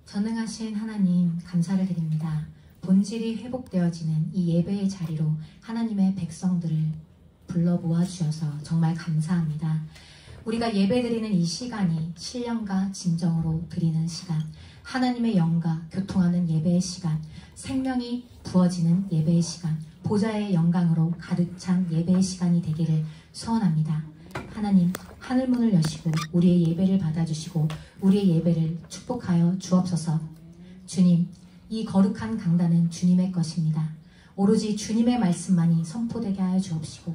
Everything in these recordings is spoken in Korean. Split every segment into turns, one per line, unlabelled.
전능하신 하나님 감사를 드립니다. 본질이 회복되어지는 이 예배의 자리로 하나님의 백성들을 불러 모아주셔서 정말 감사합니다. 우리가 예배드리는 이 시간이 신령과 진정으로 드리는 시간, 하나님의 영과 교통하는 예배의 시간, 생명이 부어지는 예배의 시간, 보좌의 영광으로 가득 찬 예배의 시간이 되기를 소원합니다. 하나님, 하늘문을 여시고 우리의 예배를 받아주시고 우리의 예배를 축복하여 주옵소서. 주님, 이 거룩한 강단은 주님의 것입니다. 오로지 주님의 말씀만이 선포되게 하여 주옵시고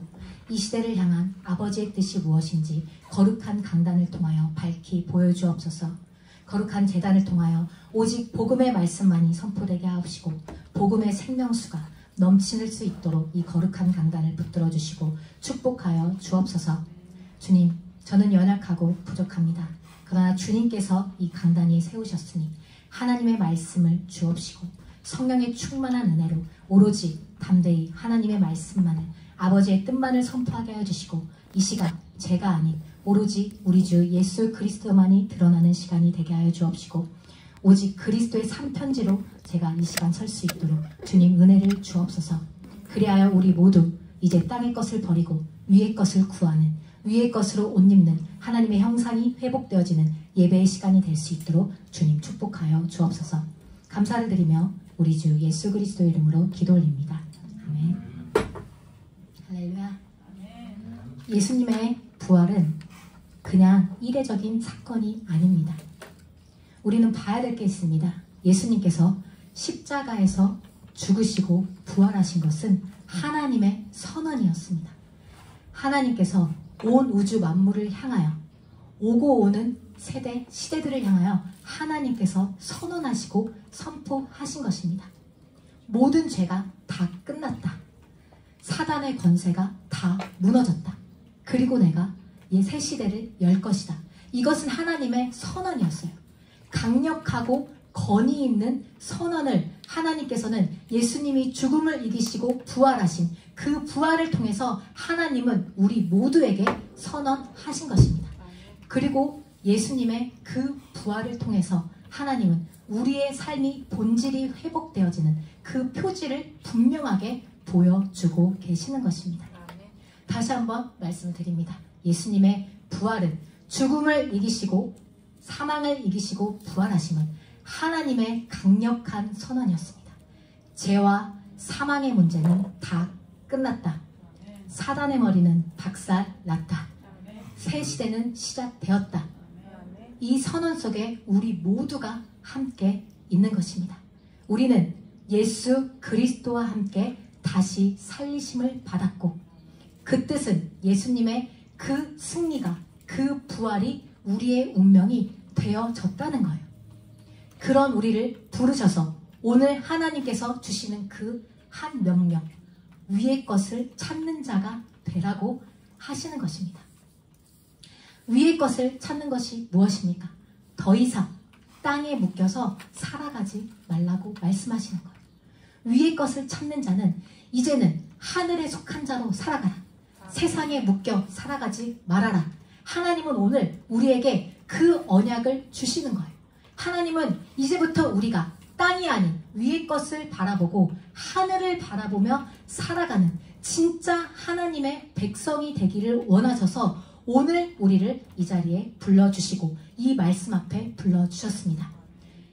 이 시대를 향한 아버지의 뜻이 무엇인지 거룩한 강단을 통하여 밝히 보여주옵소서. 거룩한 제단을 통하여 오직 복음의 말씀만이 선포되게 하옵시고 복음의 생명수가 넘칠 수 있도록 이 거룩한 강단을 붙들어 주시고 축복하여 주옵소서. 주님, 저는 연약하고 부족합니다. 그러나 주님께서 이 강단 위에 세우셨으니 하나님의 말씀을 주옵시고 성령의 충만한 은혜로 오로지 담대히 하나님의 말씀만을, 아버지의 뜻만을 선포하게 해주시고 이 시간 제가 아닌 오로지 우리 주 예수 그리스도만이 드러나는 시간이 되게 하여 주옵시고 오직 그리스도의 삼편지로 제가 이 시간 설 수 있도록 주님 은혜를 주옵소서. 그리하여 우리 모두 이제 땅의 것을 버리고 위의 것을 구하는, 위의 것으로 옷 입는 하나님의 형상이 회복되어지는 예배의 시간이 될 수 있도록 주님 축복하여 주옵소서. 감사를 드리며 우리 주 예수 그리스도 이름으로 기도 올립니다. 아멘. 할렐루야. 예수님의 부활은 그냥 이례적인 사건이 아닙니다. 우리는 봐야 될 게 있습니다. 예수님께서 십자가에서 죽으시고 부활하신 것은 하나님의 선언이었습니다. 하나님께서 온 우주 만물을 향하여 오고 오는 시대들을 향하여 하나님께서 선언하시고 선포하신 것입니다. 모든 죄가 다 끝났다. 사단의 권세가 다 무너졌다. 그리고 내가 이 새 시대를 열 것이다. 이것은 하나님의 선언이었어요. 강력하고 권위 있는 선언을 하나님께서는 예수님이 죽음을 이기시고 부활하신 그 부활을 통해서 하나님은 우리 모두에게 선언하신 것입니다. 그리고 예수님의 그 부활을 통해서 하나님은 우리의 삶이 본질이 회복되어지는 그 표지를 분명하게 보여주고 계시는 것입니다. 다시 한번 말씀을 드립니다. 예수님의 부활은 죽음을 이기시고 사망을 이기시고 부활하심은 하나님의 강력한 선언이었습니다. 죄와 사망의 문제는 다 끝났다. 사단의 머리는 박살났다. 새 시대는 시작되었다. 이 선언 속에 우리 모두가 함께 있는 것입니다. 우리는 예수 그리스도와 함께 다시 살리심을 받았고 그 뜻은 예수님의 그 승리가, 그 부활이 우리의 운명이 되어졌다는 거예요. 그런 우리를 부르셔서 오늘 하나님께서 주시는 그 한 명령, 위의 것을 찾는 자가 되라고 하시는 것입니다. 위의 것을 찾는 것이 무엇입니까? 더 이상 땅에 묶여서 살아가지 말라고 말씀하시는 거예요. 위의 것을 찾는 자는 이제는 하늘에 속한 자로 살아가라. 세상에 묶여 살아가지 말아라. 하나님은 오늘 우리에게 그 언약을 주시는 거예요. 하나님은 이제부터 우리가 땅이 아닌 위의 것을 바라보고 하늘을 바라보며 살아가는 진짜 하나님의 백성이 되기를 원하셔서 오늘 우리를 이 자리에 불러주시고 이 말씀 앞에 불러주셨습니다.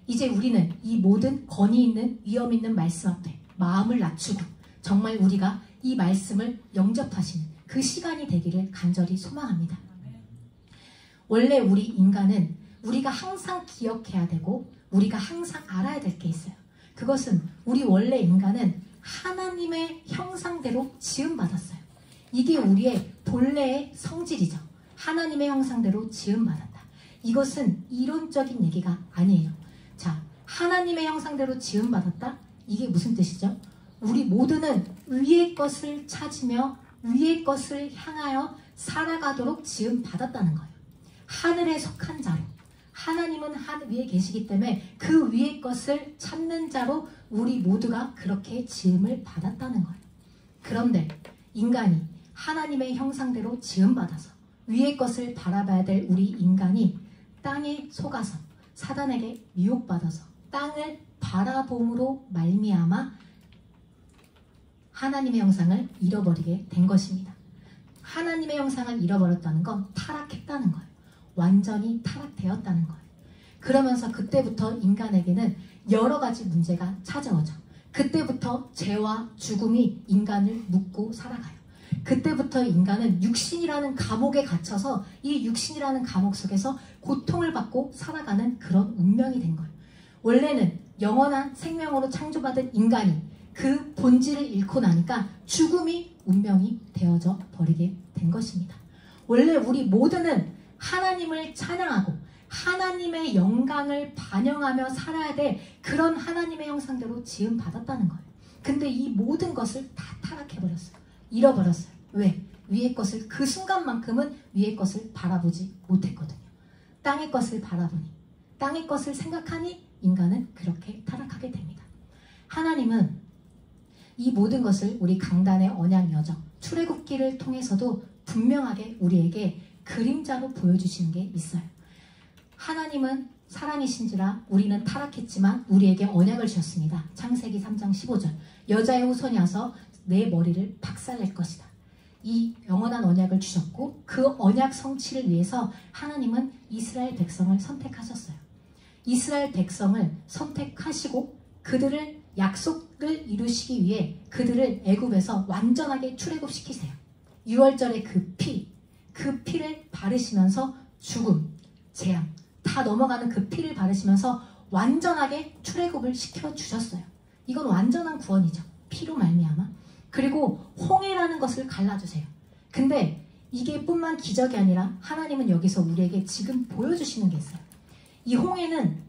이제 우리는 이 모든 권위 있는 위험 있는 말씀 앞에 마음을 낮추고 정말 우리가 이 말씀을 영접하시는 그 시간이 되기를 간절히 소망합니다. 원래 우리 인간은 우리가 항상 기억해야 되고 우리가 항상 알아야 될 게 있어요. 그것은 우리 원래 인간은 하나님의 형상대로 지음받았어요. 이게 우리의 본래의 성질이죠. 하나님의 형상대로 지음받았다. 이것은 이론적인 얘기가 아니에요. 자, 하나님의 형상대로 지음받았다? 이게 무슨 뜻이죠? 우리 모두는 위의 것을 찾으며 위의 것을 향하여 살아가도록 지음받았다는 거예요. 하늘에 속한 자로. 하나님은 하늘 위에 계시기 때문에 그 위의 것을 찾는 자로 우리 모두가 그렇게 지음을 받았다는 거예요. 그런데 인간이 하나님의 형상대로 지음받아서 위의 것을 바라봐야 될 우리 인간이 땅에 속아서 사단에게 미혹받아서 땅을 바라봄으로 말미암아 하나님의 형상을 잃어버리게 된 것입니다. 하나님의 형상을 잃어버렸다는 건 타락했다는 거예요. 완전히 타락되었다는 거예요. 그러면서 그때부터 인간에게는 여러 가지 문제가 찾아오죠. 그때부터 죄와 죽음이 인간을 묶고 살아가요. 그때부터 인간은 육신이라는 감옥에 갇혀서 이 육신이라는 감옥 속에서 고통을 받고 살아가는 그런 운명이 된 거예요. 원래는 영원한 생명으로 창조받은 인간이 그 본질을 잃고 나니까 죽음이 운명이 되어져 버리게 된 것입니다. 원래 우리 모두는 하나님을 찬양하고 하나님의 영광을 반영하며 살아야 될 그런 하나님의 형상대로 지음받았다는 거예요. 근데 이 모든 것을 다 타락해버렸어요. 잃어버렸어요. 왜? 위의 것을 그 순간만큼은 위의 것을 바라보지 못했거든요. 땅의 것을 바라보니, 땅의 것을 생각하니 인간은 그렇게 타락하게 됩니다. 하나님은 이 모든 것을 우리 강단의 언약 여정, 출애굽기를 통해서도 분명하게 우리에게 그림자로 보여주시는 게 있어요. 하나님은 사랑이신지라 우리는 타락했지만 우리에게 언약을 주셨습니다. 창세기 3장 15절. 여자의 후손이 와서 내 머리를 박살낼 것이다. 이 영원한 언약을 주셨고 그 언약 성취를 위해서 하나님은 이스라엘 백성을 선택하셨어요. 이스라엘 백성을 선택하시고 그들을 약속을 이루시기 위해 그들을 애굽에서 완전하게 출애굽시키세요. 6월절의 그 피를 바르시면서 죽음, 재앙 다 넘어가는 그 피를 바르시면서 완전하게 출애굽을 시켜주셨어요. 이건 완전한 구원이죠. 피로 말미암아. 그리고 홍해라는 것을 갈라주세요. 근데 이게 뿐만 기적이 아니라 하나님은 여기서 우리에게 지금 보여주시는 게 있어요. 이 홍해는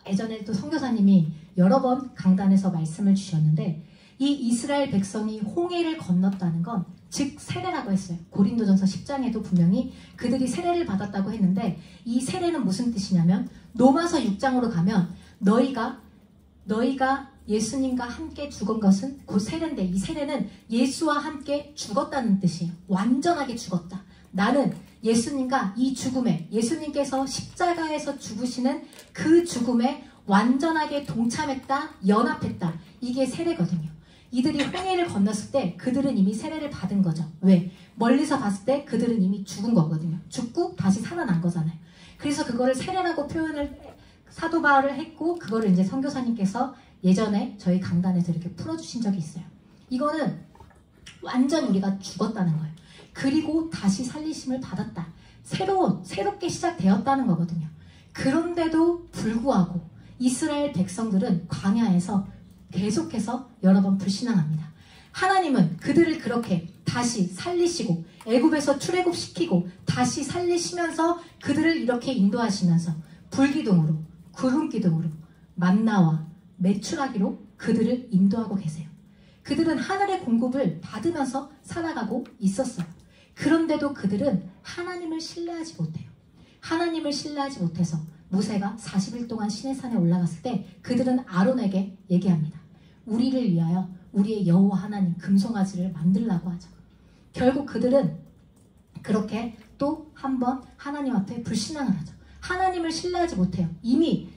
예전에 또 선교사님이 여러 번 강단에서 말씀을 주셨는데 이 이스라엘 백성이 홍해를 건넜다는 건 즉 세례라고 했어요. 고린도전서 10장에도 분명히 그들이 세례를 받았다고 했는데 이 세례는 무슨 뜻이냐면 로마서 6장으로 가면 너희가 예수님과 함께 죽은 것은 곧 세례인데 이 세례는 예수와 함께 죽었다는 뜻이에요. 완전하게 죽었다. 나는 예수님과 이 죽음에 예수님께서 십자가에서 죽으시는 그 죽음에 완전하게 동참했다, 연합했다. 이게 세례거든요. 이들이 홍해를 건넜을 때 그들은 이미 세례를 받은 거죠. 왜? 멀리서 봤을 때 그들은 이미 죽은 거거든요. 죽고 다시 살아난 거잖아요. 그래서 그거를 세례라고 표현을 사도 바울을 했고 그거를 이제 선교사님께서 예전에 저희 강단에서 이렇게 풀어주신 적이 있어요. 이거는 완전 우리가 죽었다는 거예요. 그리고 다시 살리심을 받았다. 새롭게 시작되었다는 거거든요. 그런데도 불구하고 이스라엘 백성들은 광야에서 계속해서 여러 번 불신앙합니다. 하나님은 그들을 그렇게 다시 살리시고 애굽에서 출애굽시키고 다시 살리시면서 그들을 이렇게 인도하시면서 불기둥으로 구름기둥으로 만나와 메추라기로 그들을 인도하고 계세요. 그들은 하늘의 공급을 받으면서 살아가고 있었어요. 그런데도 그들은 하나님을 신뢰하지 못해요. 하나님을 신뢰하지 못해서 모세가 40일 동안 시내산에 올라갔을 때 그들은 아론에게 얘기합니다. 우리를 위하여 우리의 여호와 하나님 금송아지를 만들라고 하죠. 결국 그들은 그렇게 또 한 번 하나님 앞에 불신앙을 하죠. 하나님을 신뢰하지 못해요. 이미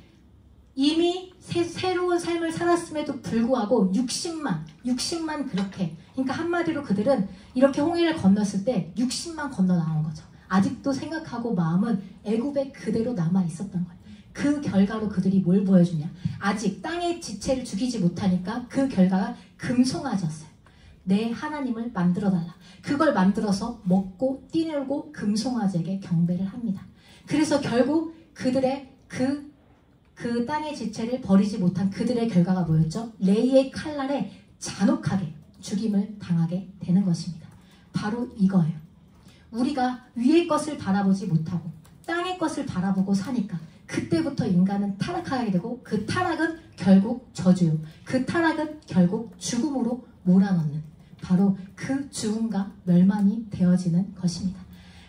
새로운 삶을 살았음에도 불구하고 60만 그렇게. 그러니까 한마디로 그들은 이렇게 홍해를 건넜을 때 60만 건너 나온 거죠. 아직도 생각하고 마음은 애굽에 그대로 남아 있었던 거예요. 그 결과로 그들이 뭘 보여주냐. 아직 땅의 지체를 죽이지 못하니까 그 결과가 금송아지였어요. 내 하나님을 만들어달라. 그걸 만들어서 먹고 뛰놀고 금송아지에게 경배를 합니다. 그래서 결국 그들의 그 땅의 지체를 버리지 못한 그들의 결과가 뭐였죠? 레이의 칼날에 잔혹하게 죽임을 당하게 되는 것입니다. 바로 이거예요. 우리가 위의 것을 바라보지 못하고 땅의 것을 바라보고 사니까 그때부터 인간은 타락하게 되고 그 타락은 결국 저주요. 그 타락은 결국 죽음으로 몰아넣는 바로 그 죽음과 멸망이 되어지는 것입니다.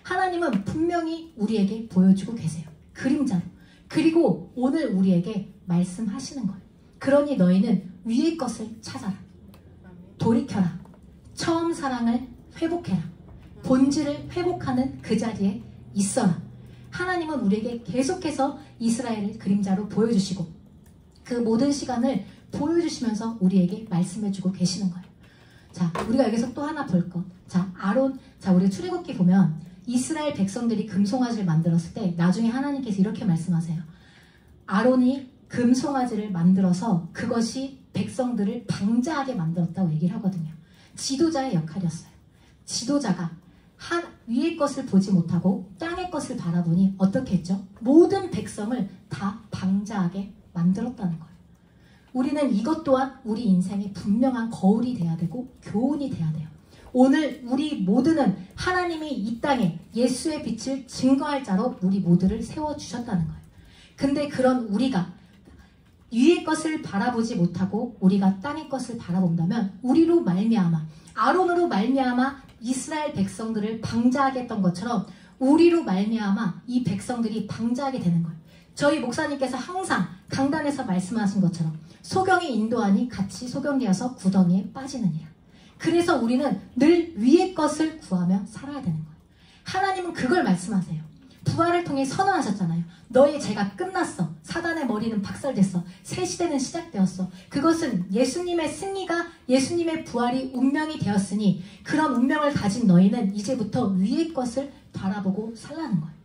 하나님은 분명히 우리에게 보여주고 계세요. 그림자로. 그리고 오늘 우리에게 말씀하시는 거예요. 그러니 너희는 위의 것을 찾아라. 돌이켜라. 처음 사랑을 회복해라. 본질을 회복하는 그 자리에 있어라. 하나님은 우리에게 계속해서 이스라엘을 그림자로 보여주시고 그 모든 시간을 보여주시면서 우리에게 말씀해주고 계시는 거예요. 자, 우리가 여기서 또 하나 볼 것. 자, 아론, 자, 우리 출애굽기 보면 이스라엘 백성들이 금송아지를 만들었을 때 나중에 하나님께서 이렇게 말씀하세요. 아론이 금송아지를 만들어서 그것이 백성들을 방자하게 만들었다고 얘기를 하거든요. 지도자의 역할이었어요. 지도자가 위의 것을 보지 못하고 땅의 것을 바라보니 어떻게 했죠? 모든 백성을 다 방자하게 만들었다는 거예요. 우리는 이것 또한 우리 인생의 분명한 거울이 돼야 되고 교훈이 돼야 돼요. 오늘 우리 모두는 하나님이 이 땅에 예수의 빛을 증거할 자로 우리 모두를 세워주셨다는 거예요. 근데 그런 우리가 위의 것을 바라보지 못하고 우리가 땅의 것을 바라본다면 우리로 말미암아, 아론으로 말미암아 이스라엘 백성들을 방자하게 했던 것처럼 우리로 말미암아 이 백성들이 방자하게 되는 거예요. 저희 목사님께서 항상 강단에서 말씀하신 것처럼 소경이 인도하니 같이 소경되어서 구덩이에 빠지느니라. 그래서 우리는 늘 위의 것을 구하며 살아야 되는 거예요. 하나님은 그걸 말씀하세요. 부활을 통해 선언하셨잖아요. 너의 죄가 끝났어. 사단의 머리는 박살됐어. 새 시대는 시작되었어. 그것은 예수님의 승리가, 예수님의 부활이 운명이 되었으니 그런 운명을 가진 너희는 이제부터 위의 것을 바라보고 살라는 거예요.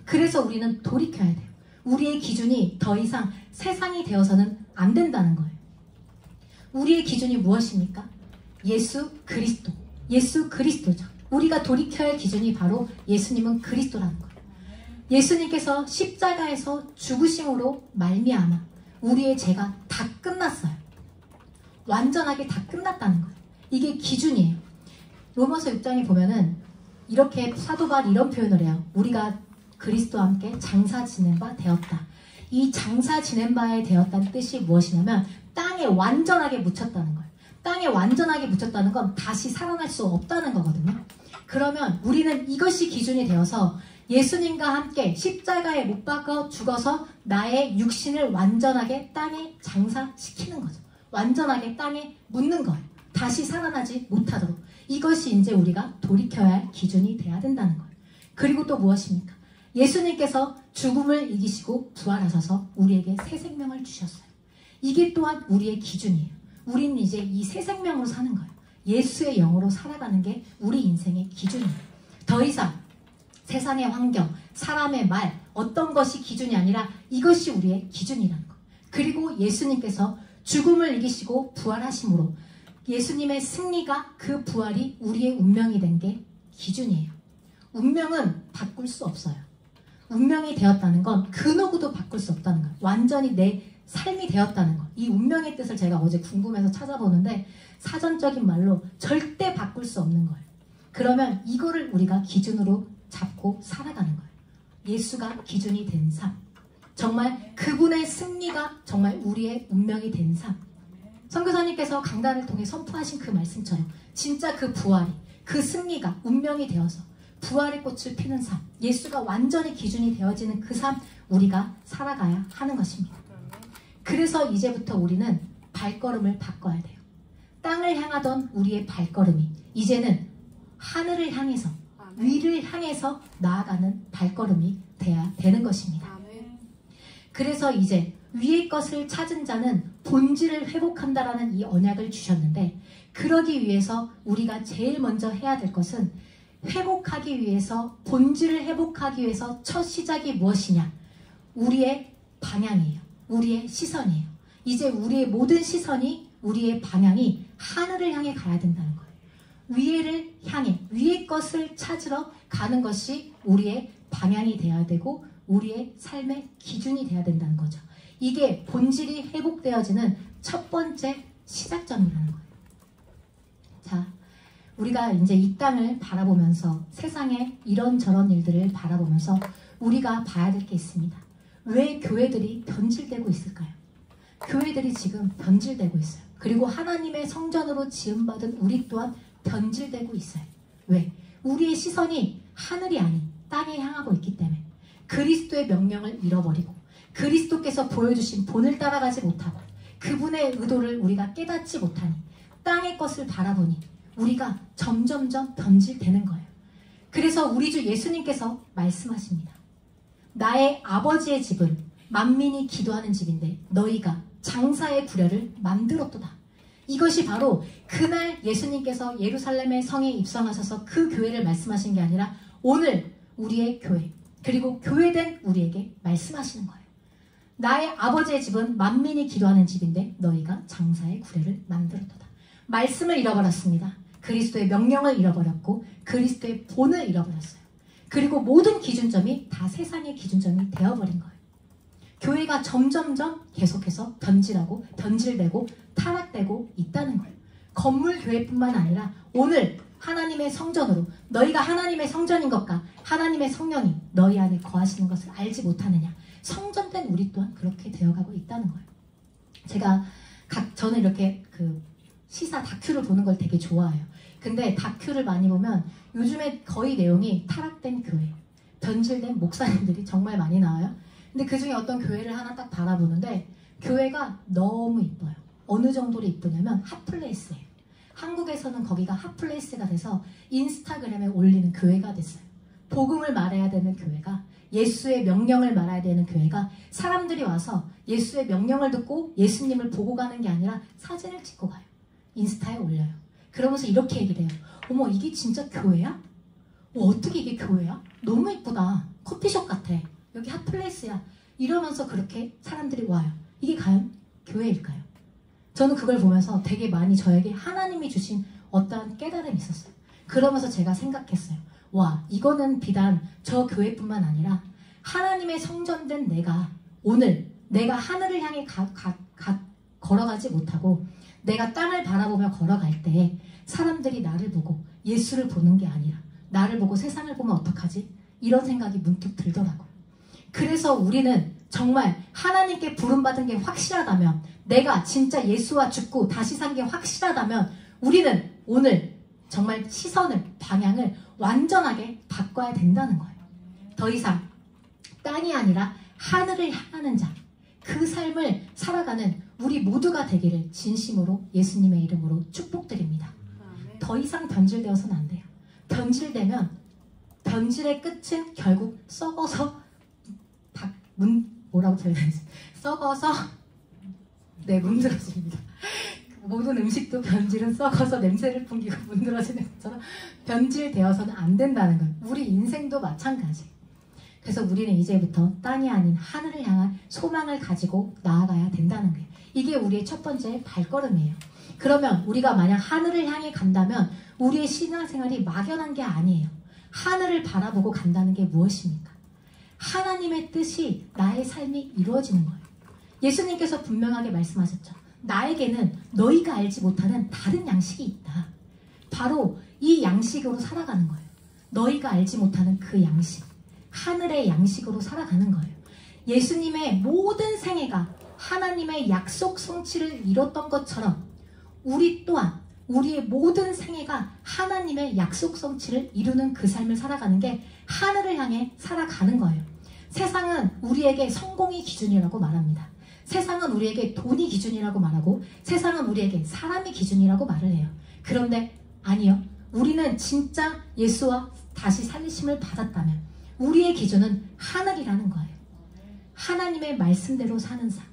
그래서 우리는 돌이켜야 돼요. 우리의 기준이 더 이상 세상이 되어서는 안 된다는 거예요. 우리의 기준이 무엇입니까? 예수 그리스도. 예수 그리스도죠. 우리가 돌이켜야 할 기준이 바로 예수님은 그리스도라는 거예요. 예수님께서 십자가에서 죽으심으로 말미암아 우리의 죄가 다 끝났어요. 완전하게 다 끝났다는 거예요. 이게 기준이에요. 로마서 6장에 보면은 이렇게 사도 바울이 이런 표현을 해요. 우리가 그리스도와 함께 장사 지낸 바 되었다. 이 장사 지낸 바에 되었다는 뜻이 무엇이냐면 땅에 완전하게 묻혔다는 거예요. 땅에 완전하게 묻혔다는 건 다시 살아날 수 없다는 거거든요. 그러면 우리는 이것이 기준이 되어서 예수님과 함께 십자가에 못 박아 죽어서 나의 육신을 완전하게 땅에 장사시키는 거죠. 완전하게 땅에 묻는 거예요. 다시 살아나지 못하도록. 이것이 이제 우리가 돌이켜야 할 기준이 돼야 된다는 거예요. 그리고 또 무엇입니까? 예수님께서 죽음을 이기시고 부활하셔서 우리에게 새 생명을 주셨어요. 이게 또한 우리의 기준이에요. 우리는 이제 이 새 생명으로 사는 거예요. 예수의 영으로 살아가는 게 우리 인생의 기준이에요. 더 이상 세상의 환경, 사람의 말, 어떤 것이 기준이 아니라 이것이 우리의 기준이라는 거. 그리고 예수님께서 죽음을 이기시고 부활하심으로 예수님의 승리가 그 부활이 우리의 운명이 된 게 기준이에요. 운명은 바꿀 수 없어요. 운명이 되었다는 건 그 누구도 바꿀 수 없다는 거예요. 완전히 내 삶이 되었다는 거. 이 운명의 뜻을 제가 어제 궁금해서 찾아보는데 사전적인 말로 절대 바꿀 수 없는 거예요. 그러면 이거를 우리가 기준으로 잡고 살아가는 거예요. 예수가 기준이 된 삶. 정말 그분의 승리가 정말 우리의 운명이 된 삶. 선교사님께서 강단을 통해 선포하신 그 말씀처럼 진짜 그 부활이, 그 승리가 운명이 되어서 부활의 꽃을 피는 삶, 예수가 완전히 기준이 되어지는 그 삶 우리가 살아가야 하는 것입니다. 그래서 이제부터 우리는 발걸음을 바꿔야 돼요. 땅을 향하던 우리의 발걸음이 이제는 하늘을 향해서, 위를 향해서 나아가는 발걸음이 돼야 되는 것입니다. 그래서 이제 위의 것을 찾은 자는 본질을 회복한다라는 이 언약을 주셨는데, 그러기 위해서 우리가 제일 먼저 해야 될 것은 회복하기 위해서, 본질을 회복하기 위해서 첫 시작이 무엇이냐? 우리의 방향이에요. 우리의 시선이에요. 이제 우리의 모든 시선이, 우리의 방향이 하늘을 향해 가야 된다는 거예요. 위를 향해, 위의 것을 찾으러 가는 것이 우리의 방향이 되어야 되고 우리의 삶의 기준이 되어야 된다는 거죠. 이게 본질이 회복되어지는 첫 번째 시작점이라는 거예요. 자, 우리가 이제 이 땅을 바라보면서 세상의 이런저런 일들을 바라보면서 우리가 봐야 될 게 있습니다. 왜 교회들이 변질되고 있을까요? 교회들이 지금 변질되고 있어요. 그리고 하나님의 성전으로 지음받은 우리 또한 변질되고 있어요. 왜? 우리의 시선이 하늘이 아닌 땅에 향하고 있기 때문에 그리스도의 명령을 잃어버리고 그리스도께서 보여주신 본을 따라가지 못하고 그분의 의도를 우리가 깨닫지 못하니 땅의 것을 바라보니 우리가 점점점 변질되는 거예요. 그래서 우리 주 예수님께서 말씀하십니다. 나의 아버지의 집은 만민이 기도하는 집인데 너희가 장사의 구례를 만들었도다. 이것이 바로 그날 예수님께서 예루살렘의 성에 입성하셔서 그 교회를 말씀하신 게 아니라 오늘 우리의 교회, 그리고 교회된 우리에게 말씀하시는 거예요. 나의 아버지의 집은 만민이 기도하는 집인데 너희가 장사의 구례를 만들었도다. 말씀을 잃어버렸습니다. 그리스도의 명령을 잃어버렸고 그리스도의 본을 잃어버렸어요. 그리고 모든 기준점이 다 세상의 기준점이 되어버린 거예요. 교회가 점점점 계속해서 변질되고 타락되고 있다는 거예요. 건물 교회뿐만 아니라 오늘 하나님의 성전으로, 너희가 하나님의 성전인 것과 하나님의 성령이 너희 안에 거하시는 것을 알지 못하느냐. 성전된 우리 또한 그렇게 되어가고 있다는 거예요. 저는 이렇게 시사 다큐를 보는 걸 되게 좋아해요. 근데 다큐를 많이 보면 요즘에 거의 내용이 타락된 교회, 변질된 목사님들이 정말 많이 나와요. 근데 그 중에 어떤 교회를 하나 딱 바라보는데 교회가 너무 이뻐요. 어느 정도로 이쁘냐면 핫플레이스예요. 한국에서는 거기가 핫플레이스가 돼서 인스타그램에 올리는 교회가 됐어요. 복음을 말해야 되는 교회가, 예수의 명령을 말해야 되는 교회가 사람들이 와서 예수의 명령을 듣고 예수님을 보고 가는 게 아니라 사진을 찍고 가요. 인스타에 올려요. 그러면서 이렇게 얘기를 해요. 어머, 이게 진짜 교회야? 어떻게 이게 교회야? 너무 이쁘다. 커피숍 같아. 여기 핫플레이스야. 이러면서 그렇게 사람들이 와요. 이게 과연 교회일까요? 저는 그걸 보면서 되게 많이 저에게 하나님이 주신 어떠한 깨달음이 있었어요. 그러면서 제가 생각했어요. 와, 이거는 비단 저 교회뿐만 아니라 하나님의 성전된 내가 오늘 내가 하늘을 향해 걸어가지 못하고 내가 땅을 바라보며 걸어갈 때 사람들이 나를 보고 예수를 보는 게 아니라 나를 보고 세상을 보면 어떡하지? 이런 생각이 문득 들더라고요. 그래서 우리는 정말 하나님께 부름받은 게 확실하다면, 내가 진짜 예수와 죽고 다시 산 게 확실하다면 우리는 오늘 정말 시선을, 방향을 완전하게 바꿔야 된다는 거예요. 더 이상 땅이 아니라 하늘을 향하는 자, 그 삶을 살아가는 우리 모두가 되기를 진심으로 예수님의 이름으로 축복드립니다. 더 이상 변질되어서는 안 돼요. 변질되면 변질의 끝은 결국 썩어서 뭐라고 표현하지? 썩어서 문드러집니다. 모든 음식도 변질은 썩어서 냄새를 풍기고 문드러지는 것처럼 변질되어서는 안 된다는 거예요. 우리 인생도 마찬가지. 그래서 우리는 이제부터 땅이 아닌 하늘을 향한 소망을 가지고 나아가야 된다는 거예요. 이게 우리의 첫 번째 발걸음이에요. 그러면 우리가 만약 하늘을 향해 간다면 우리의 신앙생활이 막연한 게 아니에요. 하늘을 바라보고 간다는 게 무엇입니까? 하나님의 뜻이 나의 삶이 이루어지는 거예요. 예수님께서 분명하게 말씀하셨죠. 나에게는 너희가 알지 못하는 다른 양식이 있다. 바로 이 양식으로 살아가는 거예요. 너희가 알지 못하는 그 양식, 하늘의 양식으로 살아가는 거예요. 예수님의 모든 생애가 하나님의 약속 성취를 이뤘던 것처럼 우리 또한 우리의 모든 생애가 하나님의 약속 성취를 이루는 그 삶을 살아가는 게 하늘을 향해 살아가는 거예요. 세상은 우리에게 성공이 기준이라고 말합니다. 세상은 우리에게 돈이 기준이라고 말하고 세상은 우리에게 사람이 기준이라고 말을 해요. 그런데 아니요. 우리는 진짜 예수와 다시 살리심을 받았다면 우리의 기준은 하늘이라는 거예요. 하나님의 말씀대로 사는 삶.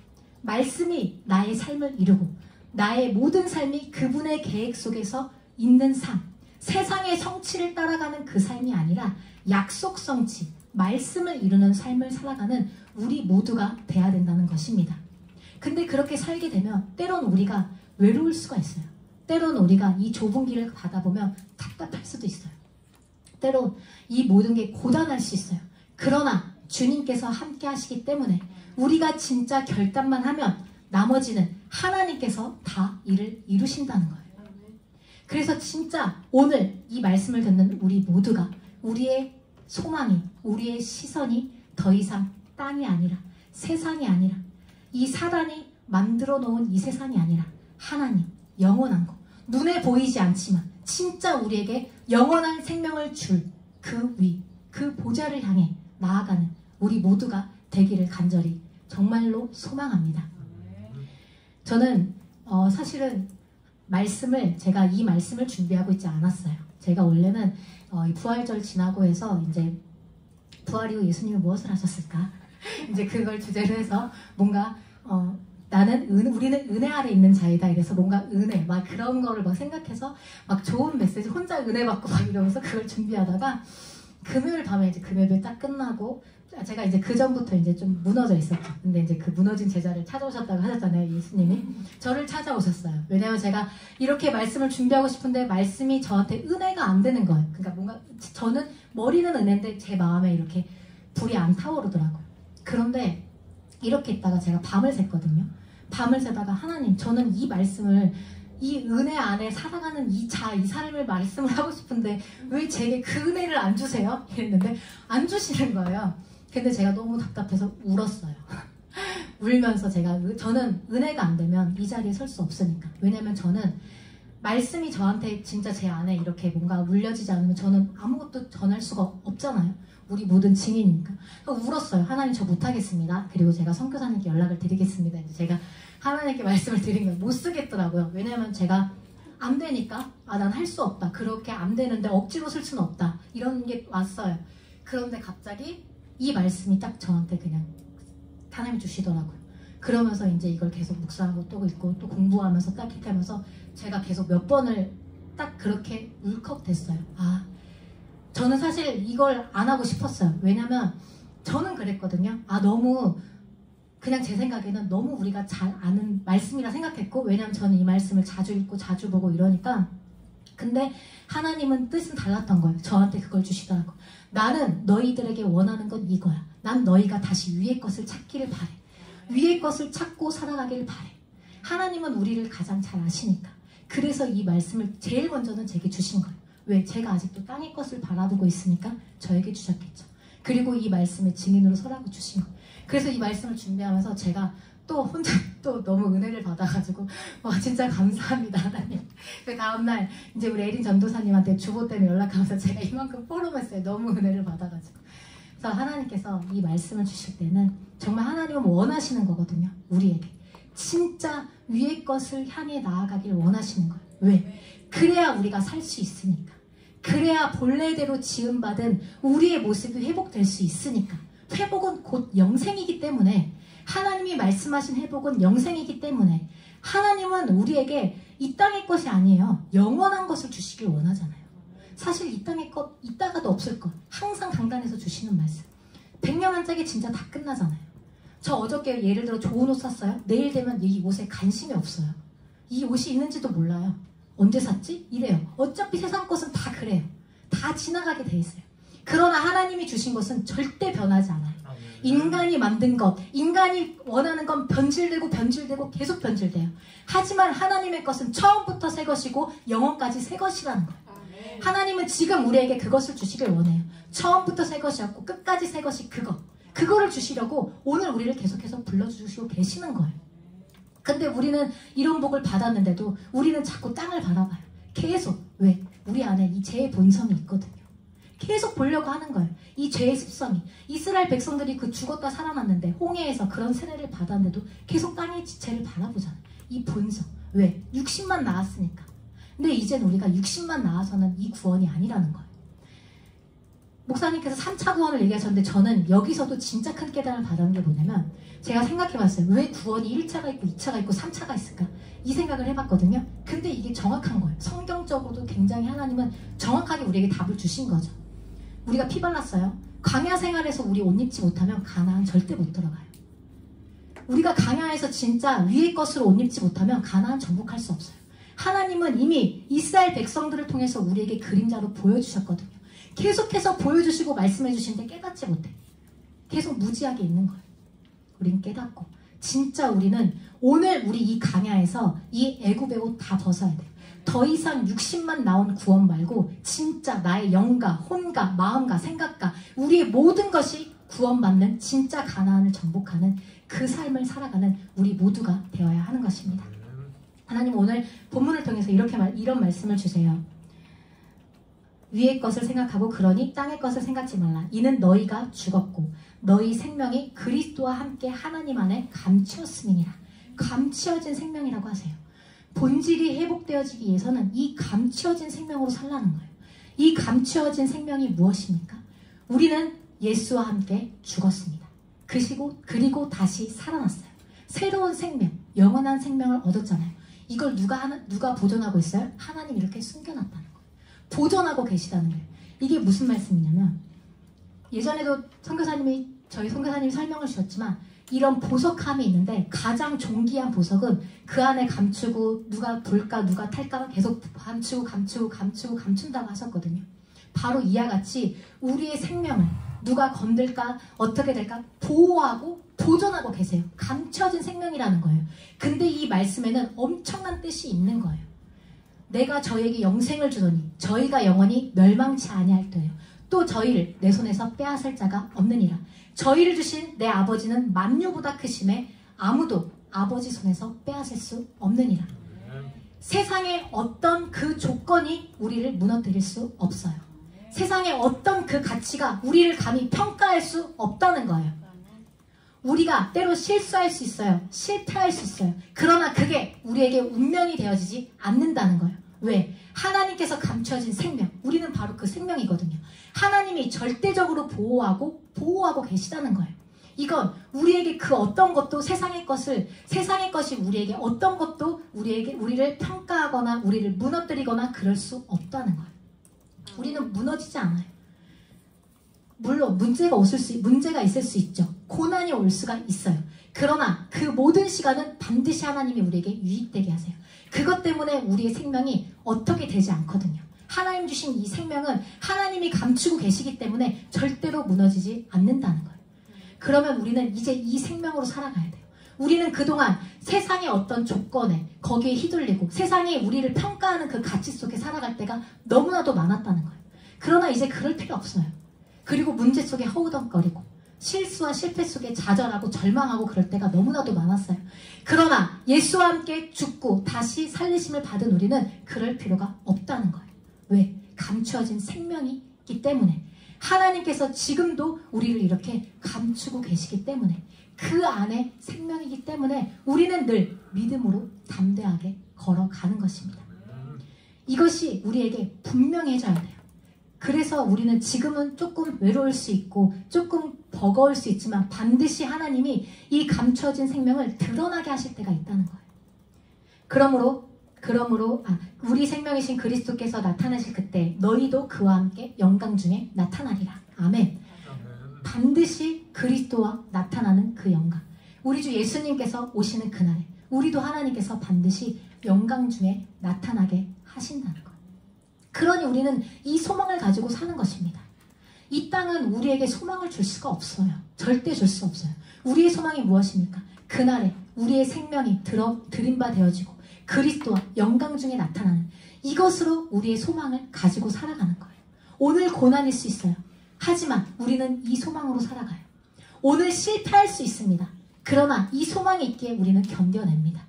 말씀이 나의 삶을 이루고 나의 모든 삶이 그분의 계획 속에서 있는 삶. 세상의 성취를 따라가는 그 삶이 아니라 약속 성취, 말씀을 이루는 삶을 살아가는 우리 모두가 돼야 된다는 것입니다. 근데 그렇게 살게 되면 때론 우리가 외로울 수가 있어요. 때론 우리가 이 좁은 길을 가다 보면 답답할 수도 있어요. 때론 이 모든 게 고단할 수 있어요. 그러나 주님께서 함께 하시기 때문에 우리가 진짜 결단만 하면 나머지는 하나님께서 다 일을 이루신다는 거예요. 그래서 진짜 오늘 이 말씀을 듣는 우리 모두가 우리의 소망이, 우리의 시선이 더 이상 땅이 아니라 세상이 아니라 이 사단이 만들어 놓은 이 세상이 아니라 하나님, 영원한 것, 눈에 보이지 않지만 진짜 우리에게 영원한 생명을 줄 그 위, 그 보좌를 향해 나아가는 우리 모두가 되기를 간절히 정말로 소망합니다. 저는 사실은 제가 이 말씀을 준비하고 있지 않았어요. 제가 원래는 이 부활절 지나고 해서 이제 부활 이후 예수님이 무엇을 하셨을까? 이제 그걸 주제로 해서 뭔가 우리는 은혜 아래 있는 자이다. 이래서 뭔가 은혜, 막 그런 거를 막 생각해서 막 좋은 메시지 혼자 은혜 받고 막 이러면서 그걸 준비하다가 금요일 밤에 이제 금요일 딱 끝나고 제가 이제 그 전부터 이제 좀 무너져 있었죠. 근데 이제 그 무너진 제자를 찾아오셨다고 하셨잖아요, 예수님이. 저를 찾아오셨어요. 왜냐면 제가 이렇게 말씀을 준비하고 싶은데 말씀이 저한테 은혜가 안 되는 거예요. 그러니까 뭔가 저는 머리는 은혜인데 제 마음에 이렇게 불이 안 타오르더라고요. 그런데 이렇게 있다가 제가 밤을 샜거든요. 밤을 새다가 하나님, 저는 이 말씀을 이 은혜 안에 살아가는 이 삶을 말씀을 하고 싶은데 왜 제게 그 은혜를 안 주세요? 이랬는데 안 주시는 거예요. 근데 제가 너무 답답해서 울었어요. 울면서 저는 은혜가 안 되면 이 자리에 설 수 없으니까. 왜냐면 저는 말씀이 저한테 진짜 제 안에 이렇게 뭔가 울려지지 않으면 저는 아무것도 전할 수가 없잖아요. 우리 모든 증인이니까. 울었어요. 하나님, 저 못하겠습니다. 그리고 제가 선교사님께 연락을 드리겠습니다. 이제 제가 하나님께 말씀을 드린 거예요. 못 쓰겠더라고요. 왜냐면 제가 안 되니까 난 할 수 없다. 그렇게 안 되는데 억지로 쓸 수는 없다. 이런 게 왔어요. 그런데 갑자기 이 말씀이 딱 저한테 그냥 하나님이 주시더라고요. 그러면서 이제 이걸 계속 묵상하고 또 읽고 또 공부하면서 딱 이렇게 하면서 제가 계속 몇 번을 딱 그렇게 울컥됐어요. 저는 사실 이걸 안 하고 싶었어요. 왜냐면 저는 그랬거든요. 너무 그냥 제 생각에는 너무 우리가 잘 아는 말씀이라 생각했고, 왜냐면 저는 이 말씀을 자주 읽고 자주 보고 이러니까. 근데 하나님은 뜻은 달랐던 거예요. 저한테 그걸 주시더라고. 나는 너희들에게 원하는 건 이거야. 난 너희가 다시 위의 것을 찾기를 바래. 위의 것을 찾고 살아가기를 바래. 하나님은 우리를 가장 잘 아시니까. 그래서 이 말씀을 제일 먼저는 제게 주신 거예요. 왜? 제가 아직도 땅의 것을 바라보고 있으니까 저에게 주셨겠죠. 그리고 이 말씀의 증인으로 서라고 주신 거예요. 그래서 이 말씀을 준비하면서 제가 또 혼자 또 너무 은혜를 받아가지고 진짜 감사합니다, 하나님. 그 다음날 이제 우리 에린 전도사님한테 주보 때문에 연락하면서 제가 이만큼 포럼했어요. 너무 은혜를 받아가지고. 그래서 하나님께서 이 말씀을 주실 때는 정말 하나님은 원하시는 거거든요. 우리에게. 진짜 위의 것을 향해 나아가길 원하시는 거예요. 왜? 그래야 우리가 살 수 있으니까. 그래야 본래대로 지음받은 우리의 모습이 회복될 수 있으니까. 회복은 곧 영생이기 때문에, 하나님이 말씀하신 회복은 영생이기 때문에 하나님은 우리에게 이 땅의 것이 아니에요. 영원한 것을 주시길 원하잖아요. 사실 이 땅의 것 이따가도 없을 것, 항상 강단에서 주시는 말씀. 100년 한 짝에 진짜 다 끝나잖아요. 저 어저께 예를 들어 좋은 옷 샀어요. 내일 되면 이 옷에 관심이 없어요. 이 옷이 있는지도 몰라요. 언제 샀지? 이래요. 어차피 세상 것은 다 그래요. 다 지나가게 돼 있어요. 그러나 하나님이 주신 것은 절대 변하지 않아요. 인간이 만든 것, 인간이 원하는 건 변질되고 변질되고 계속 변질돼요. 하지만 하나님의 것은 처음부터 새 것이고 영원까지 새 것이라는 거예요. 하나님은 지금 우리에게 그것을 주시길 원해요. 처음부터 새 것이었고 끝까지 새 것이 그거를 주시려고 오늘 우리를 계속해서 불러주시고 계시는 거예요. 근데 우리는 이런 복을 받았는데도 우리는 자꾸 땅을 바라봐요. 계속. 왜? 우리 안에 이 죄의 본성이 있거든요. 계속 보려고 하는 거예요. 이 죄의 습성이. 이스라엘 백성들이 그 죽었다 살아났는데 홍해에서 그런 세례를 받았는데도 계속 땅의 지체를 바라보잖아요. 이 본성. 왜? 60만 나았으니까. 근데 이젠 우리가 60만 나와서는 이 구원이 아니라는 거예요. 목사님께서 3차 구원을 얘기하셨는데 저는 여기서도 진짜 큰 깨달음을 받은 게 뭐냐면, 제가 생각해봤어요. 왜 구원이 1차가 있고 2차가 있고 3차가 있을까? 이 생각을 해봤거든요. 근데 이게 정확한 거예요. 성경적으로도 굉장히 하나님은 정확하게 우리에게 답을 주신 거죠. 우리가 피 발랐어요. 광야 생활에서 우리 옷 입지 못하면 가나안 절대 못 들어가요. 우리가 광야에서 진짜 위의 것으로 옷 입지 못하면 가나안 정복할 수 없어요. 하나님은 이미 이스라엘 백성들을 통해서 우리에게 그림자로 보여주셨거든요. 계속해서 보여주시고 말씀해 주시는데 깨닫지 못해. 계속 무지하게 있는 거예요. 우린 깨닫고 진짜 우리는 오늘 우리 이 광야에서 이 애굽의 옷 다 벗어야 돼요. 더 이상 60만 나온 구원 말고 진짜 나의 영과 혼과 마음과 생각과 우리의 모든 것이 구원받는 진짜 가나안을 정복하는 그 삶을 살아가는 우리 모두가 되어야 하는 것입니다. 하나님 오늘 본문을 통해서 이런 말씀을 주세요. 위의 것을 생각하고 그러니 땅의 것을 생각지 말라. 이는 너희가 죽었고 너희 생명이 그리스도와 함께 하나님 안에 감추었음이니라. 감추어진 생명이라고 하세요. 본질이 회복되어지기 위해서는 이 감추어진 생명으로 살라는 거예요. 이 감추어진 생명이 무엇입니까? 우리는 예수와 함께 죽었습니다. 그리고 다시 살아났어요. 새로운 생명, 영원한 생명을 얻었잖아요. 이걸 누가 보존하고 있어요? 하나님이 이렇게 숨겨놨다는 거예요. 보존하고 계시다는 거예요. 이게 무슨 말씀이냐면, 예전에도 저희 선교사님이 설명을 주셨지만, 이런 보석함이 있는데 가장 존귀한 보석은 그 안에 감추고 누가 볼까 누가 탈까 계속 감춘다고 하셨거든요. 바로 이와 같이 우리의 생명을 누가 건들까 어떻게 될까 보호하고 보존하고 계세요. 감춰진 생명이라는 거예요. 근데 이 말씀에는 엄청난 뜻이 있는 거예요. 내가 저에게 영생을 주더니 저희가 영원히 멸망치 아니할 때요. 또 저희를 내 손에서 빼앗을 자가 없느니라. 저희를 주신 내 아버지는 만유보다 크심에 아무도 아버지 손에서 빼앗을 수 없느니라. 세상의 어떤 그 조건이 우리를 무너뜨릴 수 없어요. 세상의 어떤 그 가치가 우리를 감히 평가할 수 없다는 거예요. 우리가 때로 실수할 수 있어요. 실패할 수 있어요. 그러나 그게 우리에게 운명이 되어지지 않는다는 거예요. 왜? 하나님께서 감춰진 생명, 우리는 바로 그 생명이거든요. 하나님이 절대적으로 보호하고 계시다는 거예요. 이건 우리에게 그 어떤 것도 세상의 것이 우리에게 어떤 것도 우리를 평가하거나 우리를 무너뜨리거나 그럴 수 없다는 거예요. 우리는 무너지지 않아요. 물론 문제가 있을 수 있죠. 고난이 올 수가 있어요. 그러나 그 모든 시간은 반드시 하나님이 우리에게 유익되게 하세요. 그것 때문에 우리의 생명이 어떻게 되지 않거든요. 하나님 주신 이 생명은 하나님이 감추고 계시기 때문에 절대로 무너지지 않는다는 거예요. 그러면 우리는 이제 이 생명으로 살아가야 돼요. 우리는 그동안 세상의 어떤 조건에 거기에 휘둘리고 세상이 우리를 평가하는 그 가치 속에 살아갈 때가 너무나도 많았다는 거예요. 그러나 이제 그럴 필요 없어요. 그리고 문제 속에 허우덩거리고 실수와 실패 속에 좌절하고 절망하고 그럴 때가 너무나도 많았어요. 그러나 예수와 함께 죽고 다시 살리심을 받은 우리는 그럴 필요가 없다는 거예요. 왜? 감추어진 생명이 있기 때문에. 하나님께서 지금도 우리를 이렇게 감추고 계시기 때문에, 그 안에 생명이기 때문에 우리는 늘 믿음으로 담대하게 걸어가는 것입니다. 이것이 우리에게 분명해져야 돼요. 그래서 우리는 지금은 조금 외로울 수 있고 조금 버거울 수 있지만 반드시 하나님이 이 감춰진 생명을 드러나게 하실 때가 있다는 거예요. 그러므로 우리 생명이신 그리스도께서 나타나실 그때 너희도 그와 함께 영광 중에 나타나리라. 아멘. 반드시 그리스도와 나타나는 그 영광. 우리 주 예수님께서 오시는 그날에 우리도 하나님께서 반드시 영광 중에 나타나게 하신다는 거예요. 그러니 우리는 이 소망을 가지고 사는 것입니다. 이 땅은 우리에게 소망을 줄 수가 없어요. 절대 줄 수 없어요. 우리의 소망이 무엇입니까? 그날에 우리의 생명이 드림바 되어지고 그리스도와 영광 중에 나타나는 이것으로 우리의 소망을 가지고 살아가는 거예요. 오늘 고난일 수 있어요. 하지만 우리는 이 소망으로 살아가요. 오늘 실패할 수 있습니다. 그러나 이 소망이 있기에 우리는 견뎌냅니다.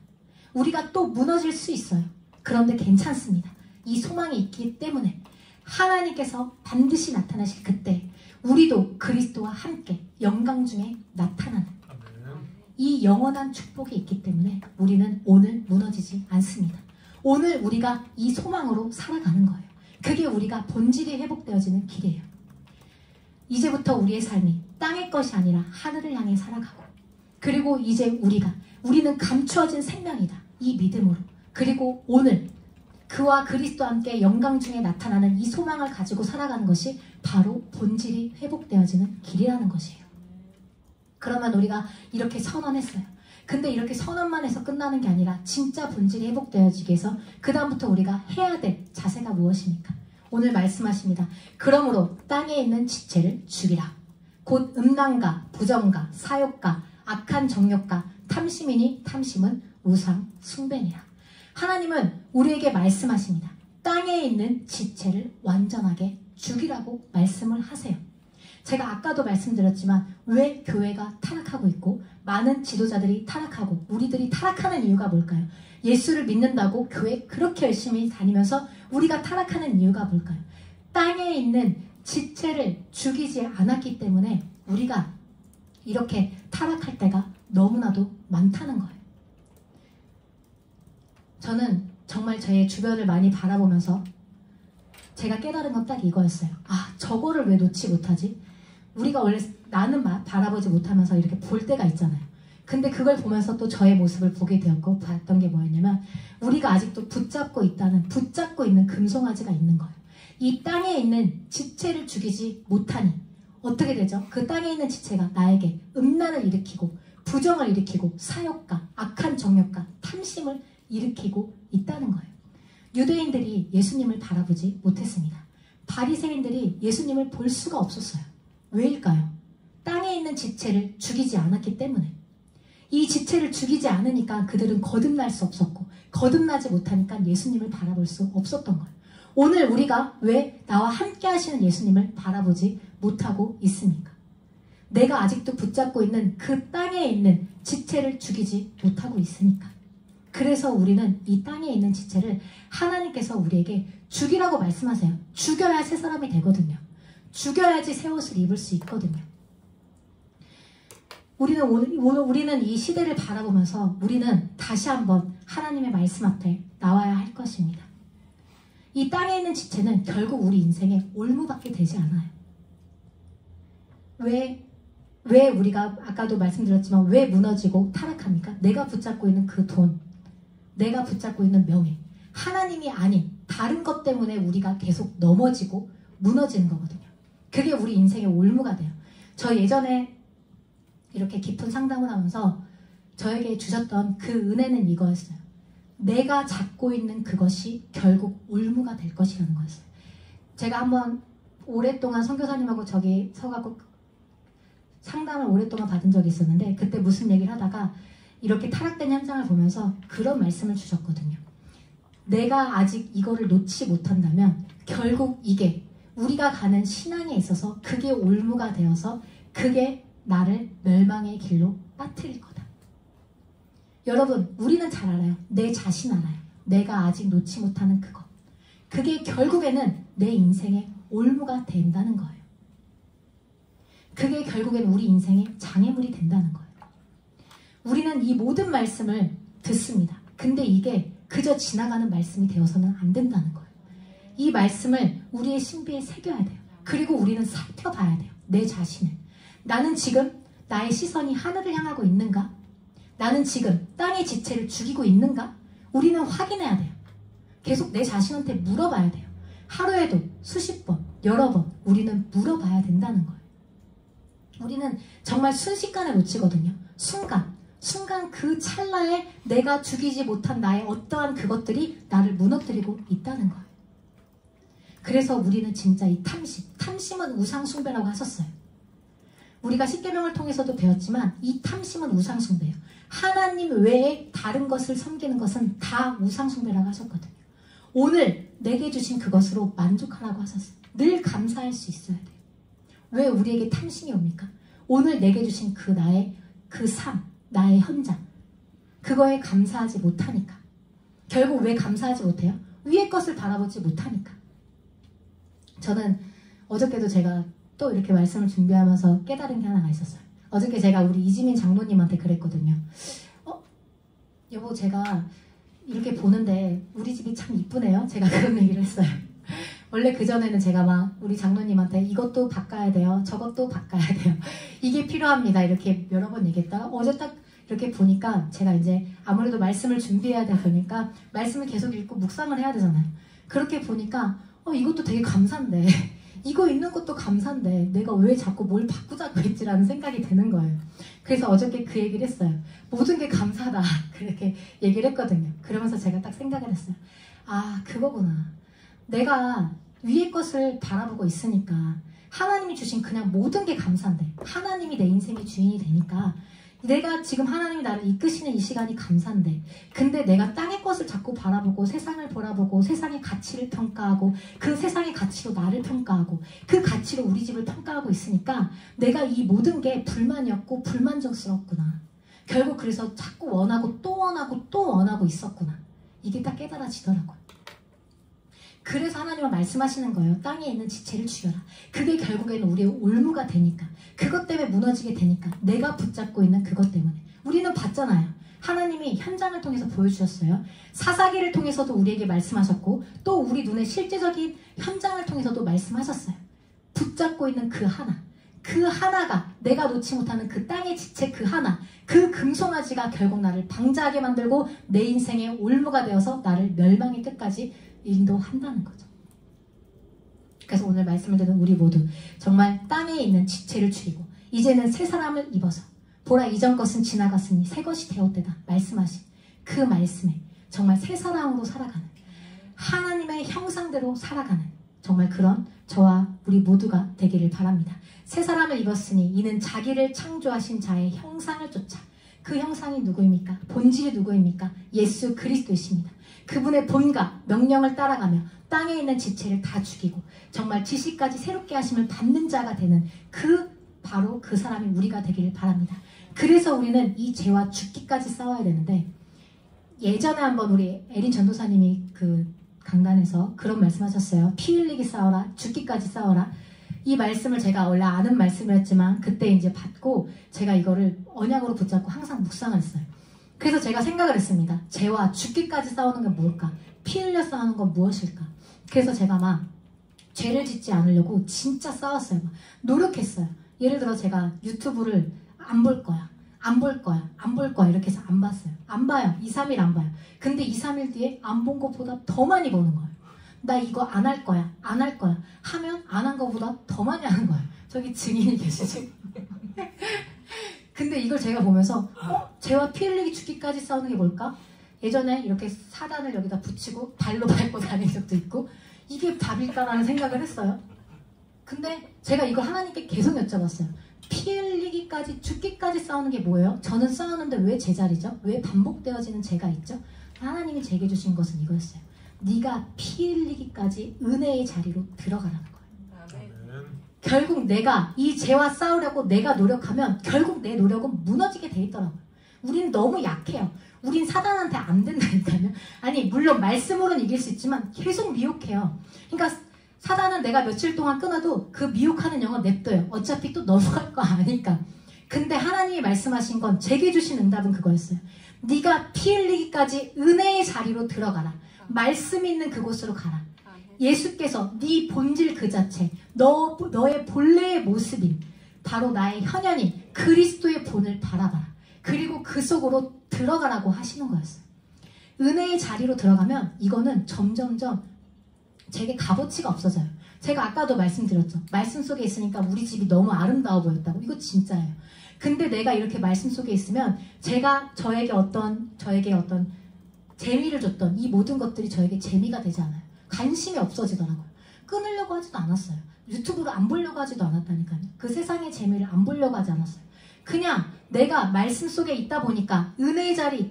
우리가 또 무너질 수 있어요. 그런데 괜찮습니다. 이 소망이 있기 때문에 하나님께서 반드시 나타나실 그때 우리도 그리스도와 함께 영광 중에 나타나는 이 영원한 축복이 있기 때문에 우리는 오늘 무너지지 않습니다. 오늘 우리가 이 소망으로 살아가는 거예요. 그게 우리가 본질이 회복되어지는 길이에요. 이제부터 우리의 삶이 땅의 것이 아니라 하늘을 향해 살아가고, 그리고 이제 우리는 감추어진 생명이다. 이 믿음으로. 그리고 오늘 그와 그리스도와 함께 영광 중에 나타나는 이 소망을 가지고 살아가는 것이 바로 본질이 회복되어지는 길이라는 것이에요. 그러면 우리가 이렇게 선언했어요. 근데 이렇게 선언만 해서 끝나는 게 아니라 진짜 본질이 회복되어지기 위해서 그 다음부터 우리가 해야 될 자세가 무엇입니까? 오늘 말씀하십니다. 그러므로 땅에 있는 지체를 죽이라. 곧 음란과 부정과 사욕과 악한 정욕과 탐심이니 탐심은 우상 숭배니라. 하나님은 우리에게 말씀하십니다. 땅에 있는 지체를 완전하게 죽이라고 말씀을 하세요. 제가 아까도 말씀드렸지만 왜 교회가 타락하고 있고 많은 지도자들이 타락하고 우리들이 타락하는 이유가 뭘까요? 예수를 믿는다고 교회 그렇게 열심히 다니면서 우리가 타락하는 이유가 뭘까요? 땅에 있는 지체를 죽이지 않았기 때문에 우리가 이렇게 타락할 때가 너무나도 많다는 거예요. 저는 정말 제 주변을 많이 바라보면서 제가 깨달은 건 딱 이거였어요. 아, 저거를 왜 놓지 못하지? 우리가 원래 나는 바라보지 못하면서 이렇게 볼 때가 있잖아요. 근데 그걸 보면서 또 저의 모습을 보게 되었고 봤던 게 뭐였냐면 우리가 아직도 붙잡고 있는 금송아지가 있는 거예요. 이 땅에 있는 지체를 죽이지 못하니 어떻게 되죠? 그 땅에 있는 지체가 나에게 음란을 일으키고 부정을 일으키고 사욕과 악한 정욕과 탐심을 일으키고 있다는 거예요. 유대인들이 예수님을 바라보지 못했습니다. 바리새인들이 예수님을 볼 수가 없었어요. 왜일까요? 땅에 있는 지체를 죽이지 않았기 때문에. 이 지체를 죽이지 않으니까 그들은 거듭날 수 없었고 거듭나지 못하니까 예수님을 바라볼 수 없었던 거예요. 오늘 우리가 왜 나와 함께 하시는 예수님을 바라보지 못하고 있습니까? 내가 아직도 붙잡고 있는 그 땅에 있는 지체를 죽이지 못하고 있으니까. 그래서 우리는 이 땅에 있는 지체를 하나님께서 우리에게 죽이라고 말씀하세요. 죽여야 새 사람이 되거든요. 죽여야지 새 옷을 입을 수 있거든요. 우리는 이 시대를 바라보면서 우리는 다시 한번 하나님의 말씀 앞에 나와야 할 것입니다. 이 땅에 있는 지체는 결국 우리 인생의 올무밖에 되지 않아요. 왜 우리가 아까도 말씀드렸지만 왜 무너지고 타락합니까? 내가 붙잡고 있는 그 돈, 내가 붙잡고 있는 명예, 하나님이 아닌 다른 것 때문에 우리가 계속 넘어지고 무너지는 거거든요. 그게 우리 인생의 올무가 돼요. 저 예전에 이렇게 깊은 상담을 하면서 저에게 주셨던 그 은혜는 이거였어요. 내가 잡고 있는 그것이 결국 올무가 될 것이라는 거였어요. 제가 한번 오랫동안 선교사님하고 저기 서갖고 상담을 오랫동안 받은 적이 있었는데 그때 무슨 얘기를 하다가 이렇게 타락된 현장을 보면서 그런 말씀을 주셨거든요. 내가 아직 이거를 놓지 못한다면 결국 이게 우리가 가는 신앙에 있어서 그게 올무가 되어서 그게 나를 멸망의 길로 빠뜨릴 거다. 여러분, 우리는 잘 알아요. 내 자신 알아요. 내가 아직 놓지 못하는 그것. 그게 결국에는 내 인생의 올무가 된다는 거예요. 그게 결국에는 우리 인생의 장애물이 된다는 거예요. 우리는 이 모든 말씀을 듣습니다. 근데 이게 그저 지나가는 말씀이 되어서는 안 된다는 거예요. 이 말씀을 우리의 신비에 새겨야 돼요. 그리고 우리는 살펴봐야 돼요. 내 자신을. 나는 지금 나의 시선이 하늘을 향하고 있는가? 나는 지금 땅의 지체를 죽이고 있는가? 우리는 확인해야 돼요. 계속 내 자신한테 물어봐야 돼요. 하루에도 수십 번, 여러 번 우리는 물어봐야 된다는 거예요. 우리는 정말 순식간에 놓치거든요. 순간 그 찰나에 내가 죽이지 못한 나의 어떠한 그것들이 나를 무너뜨리고 있다는 거예요. 그래서 우리는 진짜 이 탐심은 우상숭배라고 하셨어요. 우리가 십계명을 통해서도 배웠지만 이 탐심은 우상숭배예요. 하나님 외에 다른 것을 섬기는 것은 다 우상숭배라고 하셨거든요. 오늘 내게 주신 그것으로 만족하라고 하셨어요. 늘 감사할 수 있어야 돼요. 왜 우리에게 탐심이 옵니까? 오늘 내게 주신 그 나의 그 삶, 나의 현장, 그거에 감사하지 못하니까. 결국 왜 감사하지 못해요? 위의 것을 바라보지 못하니까. 저는 어저께도 제가 또 이렇게 말씀을 준비하면서 깨달은 게 하나가 있었어요. 어저께 제가 우리 이지민 장로님한테 그랬거든요. 여보, 제가 이렇게 보는데 우리 집이 참 이쁘네요. 제가 그런 얘기를 했어요. 원래 그전에는 제가 막 우리 장로님한테 이것도 바꿔야 돼요. 저것도 바꿔야 돼요. 이게 필요합니다. 이렇게 여러 번 얘기했다가 어제 딱 이렇게 보니까 제가 이제 아무래도 말씀을 준비해야 되다 보니까 말씀을 계속 읽고 묵상을 해야 되잖아요. 그렇게 보니까 이것도 되게 감사한데 이거 있는 것도 감사한데 내가 왜 자꾸 뭘 바꾸자고 했지라는 생각이 드는 거예요. 그래서 어저께 그 얘기를 했어요. 모든 게 감사하다. 그렇게 얘기를 했거든요. 그러면서 제가 딱 생각을 했어요. 아, 그거구나. 내가 위의 것을 바라보고 있으니까 하나님이 주신 그냥 모든 게 감사한데 하나님이 내 인생의 주인이 되니까 내가 지금 하나님이 나를 이끄시는 이 시간이 감사한데 근데 내가 땅의 것을 자꾸 바라보고 세상을 바라보고 세상의 가치를 평가하고 그 세상의 가치로 나를 평가하고 그 가치로 우리 집을 평가하고 있으니까 내가 이 모든 게 불만이었고 불만족스럽구나. 결국 그래서 자꾸 원하고 또 원하고 또 원하고 있었구나. 이게 딱 깨달아지더라고요. 그래서 하나님은 말씀하시는 거예요. 땅에 있는 지체를 죽여라. 그게 결국에는 우리의 올무가 되니까. 그것 때문에 무너지게 되니까. 내가 붙잡고 있는 그것 때문에. 우리는 봤잖아요. 하나님이 현장을 통해서 보여주셨어요. 사사기를 통해서도 우리에게 말씀하셨고 또 우리 눈에 실제적인 현장을 통해서도 말씀하셨어요. 붙잡고 있는 그 하나. 그 하나가, 내가 놓지 못하는 그 땅의 지체 그 하나, 그 금송아지가 결국 나를 방자하게 만들고 내 인생의 올무가 되어서 나를 멸망의 끝까지 인도한다는 거죠. 그래서 오늘 말씀을 듣는 우리 모두 정말 땅에 있는 지체를 줄이고 이제는 새 사람을 입어서 보라 이전 것은 지나갔으니 새 것이 되었대다 말씀하신 그 말씀에 정말 새 사람으로 살아가는, 하나님의 형상대로 살아가는 정말 그런 저와 우리 모두가 되기를 바랍니다. 새 사람을 입었으니 이는 자기를 창조하신 자의 형상을 쫓아. 그 형상이 누구입니까? 본질이 누구입니까? 예수 그리스도이십니다. 그분의 본과 명령을 따라가며 땅에 있는 지체를 다 죽이고 정말 지식까지 새롭게 하심을 받는 자가 되는 바로 그 사람이 우리가 되기를 바랍니다. 그래서 우리는 이 죄와 죽기까지 싸워야 되는데, 예전에 한번 우리 에린 전도사님이 그 강단에서 그런 말씀하셨어요. 피 흘리기 싸워라, 죽기까지 싸워라. 이 말씀을 제가 원래 아는 말씀이었지만 그때 이제 받고 제가 이거를 언약으로 붙잡고 항상 묵상을 했어요. 그래서 제가 생각을 했습니다. 죄와 죽기까지 싸우는 게 뭘까? 피 흘려 싸우는 건 무엇일까? 그래서 제가 막 죄를 짓지 않으려고 진짜 싸웠어요. 막 노력했어요. 예를 들어 제가 유튜브를 안 볼 거야. 안 볼 거야. 안 볼 거야. 이렇게 해서 안 봤어요. 안 봐요. 2, 3일 안 봐요. 근데 2, 3일 뒤에 안 본 것보다 더 많이 보는 거예요. 나 이거 안 할 거야. 안 할 거야. 하면 안 한 것보다 더 많이 하는 거예요. 저기 증인이 계시죠? 근데 이걸 제가 보면서 죄와 피 흘리기 죽기까지 싸우는 게 뭘까? 예전에 이렇게 사단을 여기다 붙이고 발로 밟고 다닌 적도 있고 이게 답일까라는 생각을 했어요. 근데 제가 이거 하나님께 계속 여쭤봤어요. 피 흘리기까지 죽기까지 싸우는 게 뭐예요? 저는 싸우는데 왜 제자리죠? 왜 반복되어지는 죄가 있죠? 하나님이 제게 주신 것은 이거였어요. 네가 피 흘리기까지 은혜의 자리로 들어가라는 거예요. 결국 내가 이 죄와 싸우려고 내가 노력하면 결국 내 노력은 무너지게 돼 있더라고요. 우린 너무 약해요. 우린 사단한테 안 된다니까요. 아니 물론 말씀으로는 이길 수 있지만 계속 미혹해요. 그러니까 사단은 내가 며칠 동안 끊어도 그 미혹하는 영혼 냅둬요. 어차피 또 넘어갈 거 아니까. 근데 하나님이 말씀하신 건 제게 주신 응답은 그거였어요. 네가 피 흘리기까지 은혜의 자리로 들어가라. 말씀 있는 그곳으로 가라. 예수께서 네 본질 그 자체, 너의 본래의 모습인 바로 나의 현현인 그리스도의 본을 바라봐라. 그리고 그 속으로 들어가라고 하시는 거였어요. 은혜의 자리로 들어가면 이거는 점점점 제게 값어치가 없어져요. 제가 아까도 말씀드렸죠. 말씀 속에 있으니까 우리 집이 너무 아름다워 보였다고. 이거 진짜예요. 근데 내가 이렇게 말씀 속에 있으면 제가 저에게 어떤 재미를 줬던 이 모든 것들이 저에게 재미가 되지 않아요. 관심이 없어지더라고요. 끊으려고 하지도 않았어요. 유튜브를 안 보려고 하지도 않았다니까요. 그 세상의 재미를 안 보려고 하지 않았어요. 그냥 내가 말씀 속에 있다 보니까 은혜의 자리에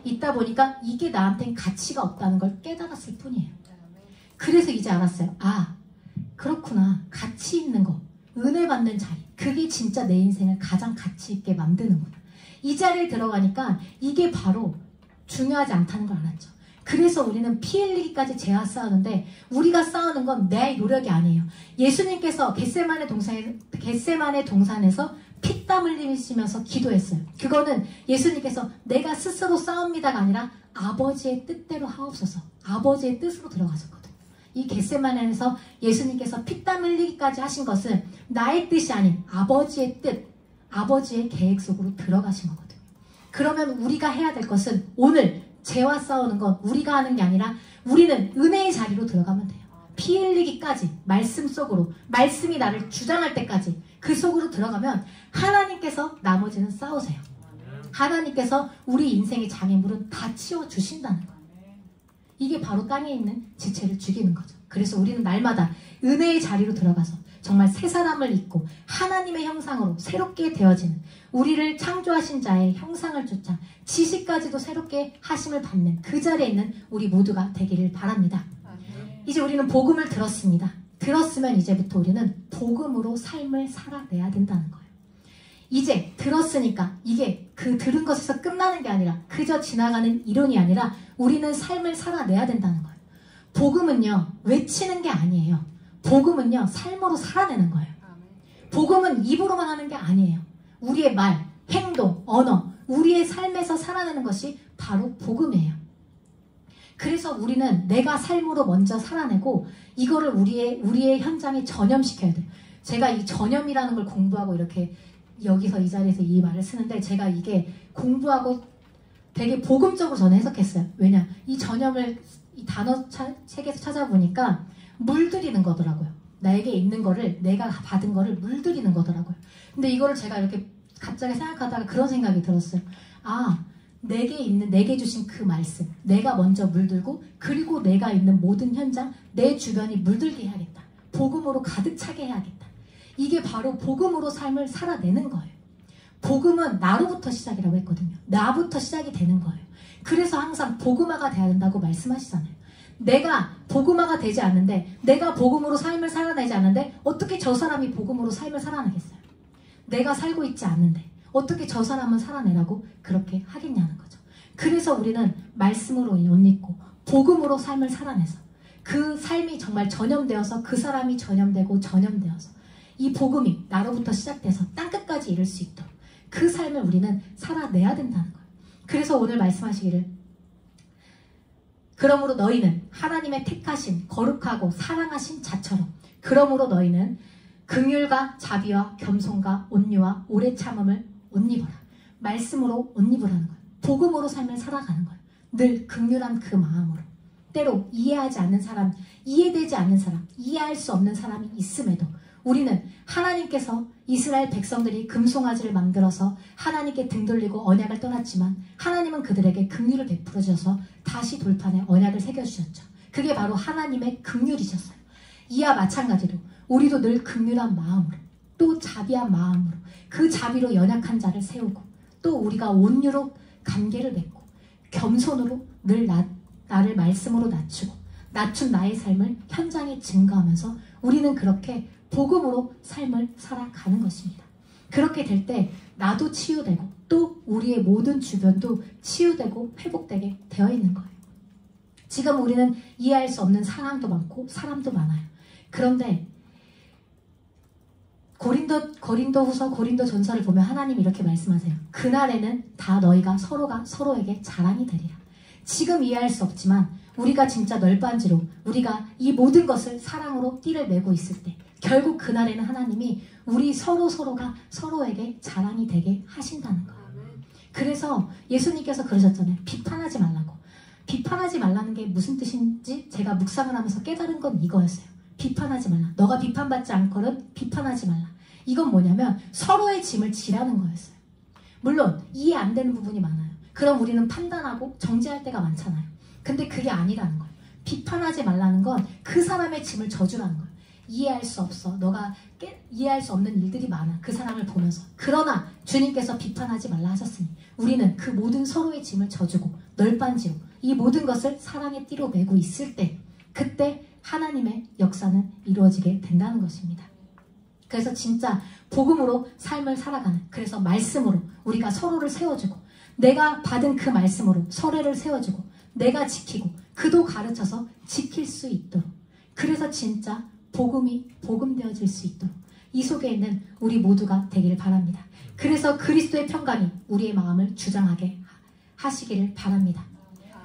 있다 보니까 이게 나한테는 가치가 없다는 걸 깨달았을 뿐이에요. 그래서 이제 알았어요. 아, 그렇구나. 가치 있는 거, 은혜 받는 자리, 그게 진짜 내 인생을 가장 가치 있게 만드는구나. 이 자리에 들어가니까 이게 바로 중요하지 않다는 걸 알았죠. 그래서 우리는 피 흘리기까지 죄와 싸우는데 우리가 싸우는 건 내 노력이 아니에요. 예수님께서 겟세마네 동산에서 피땀 흘리시면서 기도했어요. 그거는 예수님께서 내가 스스로 싸웁니다가 아니라 아버지의 뜻대로 하옵소서, 아버지의 뜻으로 들어가셨거든요. 이 겟세마네에서 예수님께서 피땀 흘리기까지 하신 것은 나의 뜻이 아닌 아버지의 뜻, 아버지의 계획 속으로 들어가신 거거든요. 그러면 우리가 해야 될 것은 오늘 죄와 싸우는 건 우리가 하는 게 아니라 우리는 은혜의 자리로 들어가면 돼요. 피 흘리기까지 말씀 속으로, 말씀이 나를 주장할 때까지 그 속으로 들어가면 하나님께서 나머지는 싸우세요. 하나님께서 우리 인생의 장애물은 다 치워주신다는 거예요. 이게 바로 땅에 있는 지체를 죽이는 거죠. 그래서 우리는 날마다 은혜의 자리로 들어가서 정말 새 사람을 입고 하나님의 형상으로 새롭게 되어지는, 우리를 창조하신 자의 형상을 쫓아 지식까지도 새롭게 하심을 받는 그 자리에 있는 우리 모두가 되기를 바랍니다. 이제 우리는 복음을 들었습니다. 들었으면 이제부터 우리는 복음으로 삶을 살아내야 된다는 거예요. 이제 들었으니까 이게 그 들은 것에서 끝나는 게 아니라 그저 지나가는 이론이 아니라 우리는 삶을 살아내야 된다는 거예요. 복음은요, 외치는 게 아니에요. 복음은요, 삶으로 살아내는 거예요. 복음은 입으로만 하는 게 아니에요. 우리의 말, 행동, 언어, 우리의 삶에서 살아내는 것이 바로 복음이에요. 그래서 우리는 내가 삶으로 먼저 살아내고 이거를 우리의 현장에 전염시켜야 돼요. 제가 이 전염이라는 걸 공부하고 이렇게 여기서 이 자리에서 이 말을 쓰는데 제가 이게 공부하고 되게 복음적으로 저는 해석했어요. 왜냐? 이 전염을 이 단어 책에서 찾아보니까 물들이는 거더라고요. 나에게 있는 거를, 내가 받은 거를 물들이는 거더라고요. 근데 이거를 제가 이렇게 갑자기 생각하다가 그런 생각이 들었어요. 아, 내게 주신 그 말씀, 내가 먼저 물들고 그리고 내가 있는 모든 현장, 내 주변이 물들게 해야겠다. 복음으로 가득 차게 해야겠다. 이게 바로 복음으로 삶을 살아내는 거예요. 복음은 나로부터 시작이라고 했거든요. 나부터 시작이 되는 거예요. 그래서 항상 복음화가 돼야 된다고 말씀하시잖아요. 내가 복음화가 되지 않는데, 내가 복음으로 삶을 살아내지 않는데 어떻게 저 사람이 복음으로 삶을 살아내겠어요? 내가 살고 있지 않는데 어떻게 저 사람은 살아내라고 그렇게 하겠냐는 거죠. 그래서 우리는 말씀으로 옷 입고 복음으로 삶을 살아내서 그 삶이 정말 전염되어서 그 사람이 전염되고 전염되어서 이 복음이 나로부터 시작돼서 땅끝까지 이룰 수 있도록 그 삶을 우리는 살아내야 된다는 거예요. 그래서 오늘 말씀하시기를 그러므로 너희는 하나님의 택하신 거룩하고 사랑하신 자처럼 그러므로 너희는 긍휼과 자비와 겸손과 온유와 오래 참음을 옷 입어라. 말씀으로 옷 입으라는 거예요. 복음으로 삶을 살아가는 거예요. 늘 긍휼한 그 마음으로. 때로 이해하지 않는 사람, 이해되지 않는 사람, 이해할 수 없는 사람이 있음에도 우리는 하나님께서 이스라엘 백성들이 금송아지를 만들어서 하나님께 등 돌리고 언약을 떠났지만 하나님은 그들에게 긍휼을 베풀어 주셔서 다시 돌판에 언약을 새겨주셨죠. 그게 바로 하나님의 긍휼이셨어요. 이와 마찬가지로 우리도 늘 긍휼한 마음으로 또 자비한 마음으로 그 자비로 연약한 자를 세우고 또 우리가 온유로 관계를 맺고 겸손으로 늘 나를 말씀으로 낮추고 낮춘 나의 삶을 현장에 증거하면서 우리는 그렇게 복음으로 삶을 살아가는 것입니다. 그렇게 될 때 나도 치유되고 또 우리의 모든 주변도 치유되고 회복되게 되어 있는 거예요. 지금 우리는 이해할 수 없는 상황도 많고 사람도 많아요. 그런데 고린도후서 고린도전서를 보면 하나님 이렇게 말씀하세요. 그날에는 다 너희가 서로가 서로에게 자랑이 되리라. 지금 이해할 수 없지만 우리가 진짜 널빤지로 우리가 이 모든 것을 사랑으로 띠를 메고 있을 때 결국 그날에는 하나님이 우리 서로가 서로에게 자랑이 되게 하신다는 거예요. 그래서 예수님께서 그러셨잖아요. 비판하지 말라고. 비판하지 말라는 게 무슨 뜻인지 제가 묵상을 하면서 깨달은 건 이거였어요. 비판하지 말라. 너가 비판받지 않거든 비판하지 말라. 이건 뭐냐면 서로의 짐을 지라는 거였어요. 물론 이해 안 되는 부분이 많아요. 그럼 우리는 판단하고 정죄할 때가 많잖아요. 근데 그게 아니라는 거예요. 비판하지 말라는 건 그 사람의 짐을 져주라는 거예요. 이해할 수 없어. 너가 이해할 수 없는 일들이 많아. 그 사람을 보면서. 그러나 주님께서 비판하지 말라 하셨으니 우리는 그 모든 서로의 짐을 져주고 널빤지로 이 모든 것을 사랑의 띠로 메고 있을 때 그때 하나님의 역사는 이루어지게 된다는 것입니다. 그래서 진짜 복음으로 삶을 살아가는, 그래서 말씀으로 우리가 서로를 세워주고 내가 받은 그 말씀으로 서로를 세워주고 내가 지키고 그도 가르쳐서 지킬 수 있도록, 그래서 진짜 복음이 복음되어질 수 있도록 이 속에 있는 우리 모두가 되기를 바랍니다. 그래서 그리스도의 평강이 우리의 마음을 주장하게 하시기를 바랍니다.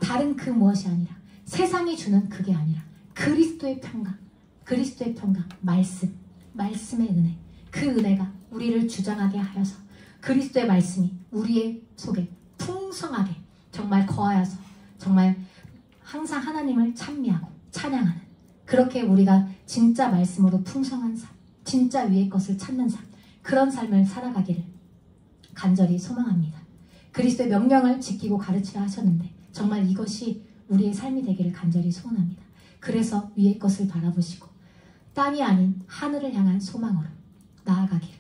다른 그 무엇이 아니라 세상이 주는 그게 아니라 그리스도의 평강, 그리스도의 평강, 말씀의 은혜, 그 은혜가 우리를 주장하게 하여서 그리스도의 말씀이 우리의 속에 풍성하게 정말 거하여서 정말 항상 하나님을 찬미하고 찬양하는, 그렇게 우리가 진짜 말씀으로 풍성한 삶, 진짜 위의 것을 찾는 삶, 그런 삶을 살아가기를 간절히 소망합니다. 그리스도의 명령을 지키고 가르치라 하셨는데 정말 이것이 우리의 삶이 되기를 간절히 소원합니다. 그래서 위의 것을 바라보시고 땅이 아닌 하늘을 향한 소망으로 나아가기를.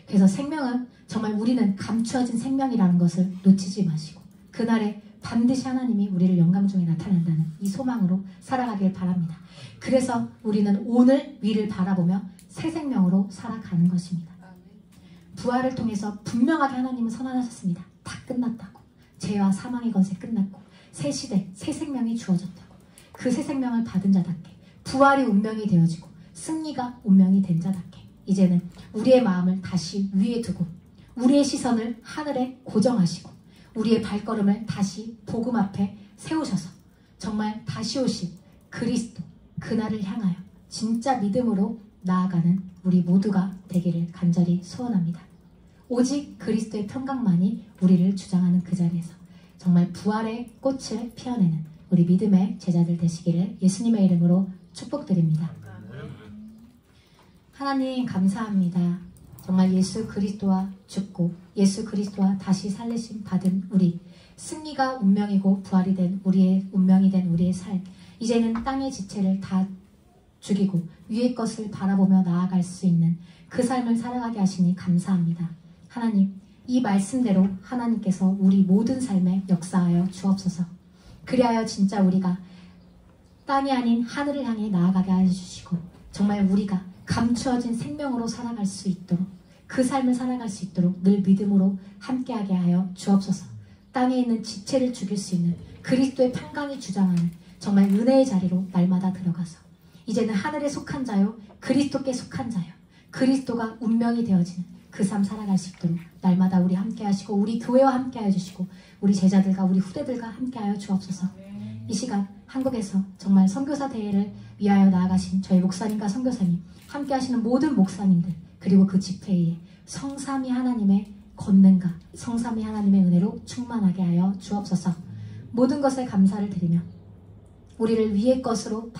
그래서 생명은 정말 우리는 감추어진 생명이라는 것을 놓치지 마시고 그날에 반드시 하나님이 우리를 영광 중에 나타낸다는 이 소망으로 살아가길 바랍니다. 그래서 우리는 오늘 위를 바라보며 새 생명으로 살아가는 것입니다. 부활을 통해서 분명하게 하나님은 선언하셨습니다. 다 끝났다고. 죄와 사망의 권세 끝났고 새 시대, 새 생명이 주어졌다고. 그 새 생명을 받은 자답게 부활이 운명이 되어지고 승리가 운명이 된 자답게 이제는 우리의 마음을 다시 위에 두고 우리의 시선을 하늘에 고정하시고 우리의 발걸음을 다시 복음 앞에 세우셔서 정말 다시 오실 그리스도, 그날을 향하여 진짜 믿음으로 나아가는 우리 모두가 되기를 간절히 소원합니다. 오직 그리스도의 평강만이 우리를 주장하는 그 자리에서 정말 부활의 꽃을 피워내는 우리 믿음의 제자들 되시기를 예수님의 이름으로 축복드립니다. 하나님 감사합니다. 정말 예수 그리스도와 죽고 예수 그리스도와 다시 살리심 받은 우리, 승리가 운명이고 부활이 된 우리의 운명이 된 우리의 삶, 이제는 땅의 지체를 다 죽이고 위의 것을 바라보며 나아갈 수 있는 그 삶을 살아가게 하시니 감사합니다. 하나님, 이 말씀대로 하나님께서 우리 모든 삶에 역사하여 주옵소서. 그리하여 진짜 우리가 땅이 아닌 하늘을 향해 나아가게 해주시고 정말 우리가 감추어진 생명으로 살아갈 수 있도록, 그 삶을 살아갈 수 있도록 늘 믿음으로 함께하게 하여 주옵소서. 땅에 있는 지체를 죽일 수 있는 그리스도의 평강이 주장하는 정말 은혜의 자리로 날마다 들어가서 이제는 하늘에 속한 자요 그리스도께 속한 자요 그리스도가 운명이 되어지는 그 삶 살아갈 수 있도록 날마다 우리 함께 하시고 우리 교회와 함께 해주시고 우리 제자들과 우리 후대들과 함께 하여 주옵소서. 이 시간 한국에서 정말 선교사 대회를 위하여 나아가신 저희 목사님과 선교사님, 함께 하시는 모든 목사님들, 그리고 그 집회에 성삼위 하나님의 권능과 성삼위 하나님의 은혜로 충만하게 하여 주옵소서. 모든 것에 감사를 드리며 우리를 위의 것으로